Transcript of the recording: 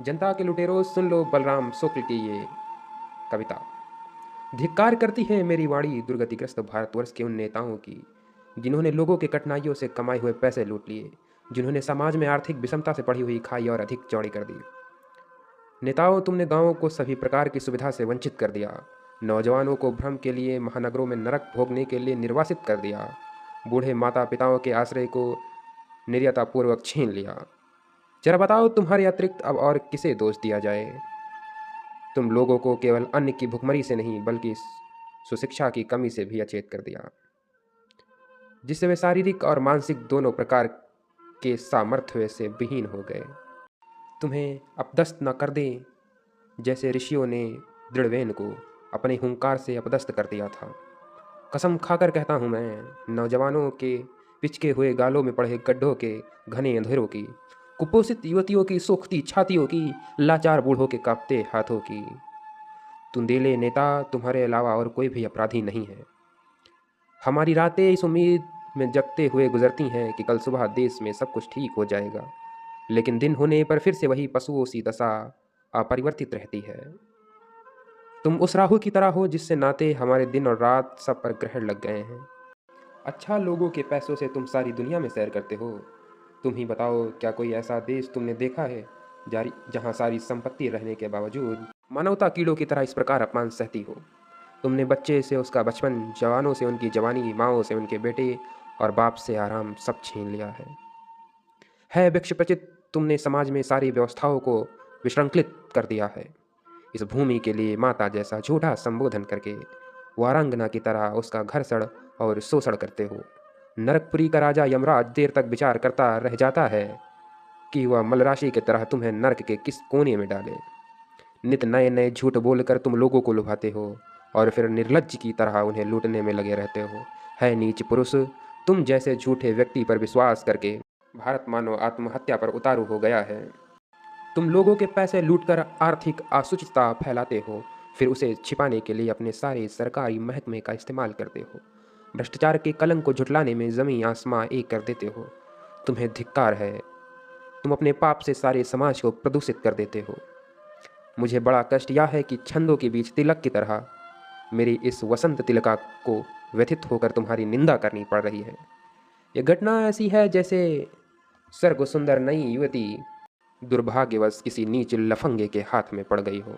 जनता के लुटेरों, सुन लो बलराम शुक्ल की ये कविता। धिक्कार करती है मेरी वाणी दुर्गतिग्रस्त भारतवर्ष के उन नेताओं की, जिन्होंने लोगों के कठिनाइयों से कमाए हुए पैसे लूट लिए, जिन्होंने समाज में आर्थिक विषमता से बढ़ी हुई खाई और अधिक चौड़ी कर दी। नेताओं, तुमने गांवों को सभी प्रकार की सुविधा से वंचित कर दिया, नौजवानों को भ्रम के लिए महानगरों में नरक भोगने के लिए निर्वासित कर दिया, बूढ़े माता पिताओं के आश्रय को निर्यतापूर्वक छीन लिया। जरा बताओ, तुम्हारे अतिरिक्त अब और किसे दोष दिया जाए? तुम लोगों को केवल अन्न की भुखमरी से नहीं बल्कि सुशिक्षा की कमी से भी अचेत कर दिया, जिससे वे शारीरिक और मानसिक दोनों प्रकार के सामर्थ्य से विहीन हो गए। तुम्हें अपदस्थ न कर दें, जैसे ऋषियों ने दृढ़वेन को अपने हुंकार से अपदस्थ कर दिया था। कसम खाकर कहता हूँ मैं, नौजवानों के पिचके हुए गालों में पड़े गड्ढों के घने अंधेरों की, कुपोषित युवतियों की सोखती छातियों की, लाचार बूढ़ों के कांपते हाथों की। तुंदेले नेता, तुम्हारे अलावा और कोई भी अपराधी नहीं है। हमारी रातें इस उम्मीद में जगते हुए गुजरती हैं कि कल सुबह देश में सब कुछ ठीक हो जाएगा, लेकिन दिन होने पर फिर से वही पशुओं सी दशा अपरिवर्तित रहती है। तुम उस राहु की तरह हो जिससे नाते हमारे दिन और रात सब पर ग्रहण लग गए हैं। अच्छा, लोगों के पैसों से तुम सारी दुनिया में सैर करते हो। तुम ही बताओ, क्या कोई ऐसा देश तुमने देखा है जहाँ सारी संपत्ति रहने के बावजूद मानवता कीड़ों की तरह इस प्रकार अपमान सहती हो? तुमने बच्चे से उसका बचपन, जवानों से उनकी जवानी, माओ से उनके बेटे और बाप से आराम सब छीन लिया है विक्षप्रचित। तुमने समाज में सारी व्यवस्थाओं को विश्रंखलित कर दिया है। इस भूमि के लिए माता जैसा झूठा संबोधन करके वारांगना की तरह उसका घर्षण और शोषण करते हो। नरकपुरी का राजा यमराज देर तक विचार करता रह जाता है कि वह मलराशि की तरह तुम्हें नरक के किस कोने में डाले। नित नए नए झूठ बोलकर तुम लोगों को लुभाते हो और फिर निर्लज्ज की तरह उन्हें लूटने में लगे रहते हो। है नीच पुरुष, तुम जैसे झूठे व्यक्ति पर विश्वास करके भारत मानो आत्महत्या पर उतारू हो गया है। तुम लोगों के पैसे लूटकर आर्थिक असुचिता फैलाते हो, फिर उसे छिपाने के लिए अपने सारे सरकारी महकमे का इस्तेमाल करते हो। भ्रष्टाचार के कलंक को झुटलाने में ज़मीं आसमां एक कर देते हो। तुम्हें धिक्कार है, तुम अपने पाप से सारे समाज को प्रदूषित कर देते हो। मुझे बड़ा कष्ट यह है कि छंदों के बीच तिलक की तरह मेरी इस वसंत तिलका को व्यथित होकर तुम्हारी निंदा करनी पड़ रही है। यह घटना ऐसी है जैसे सर्ग सुंदर नई युवती दुर्भाग्यवश किसी नीच लफंगे के हाथ में पड़ गई हो।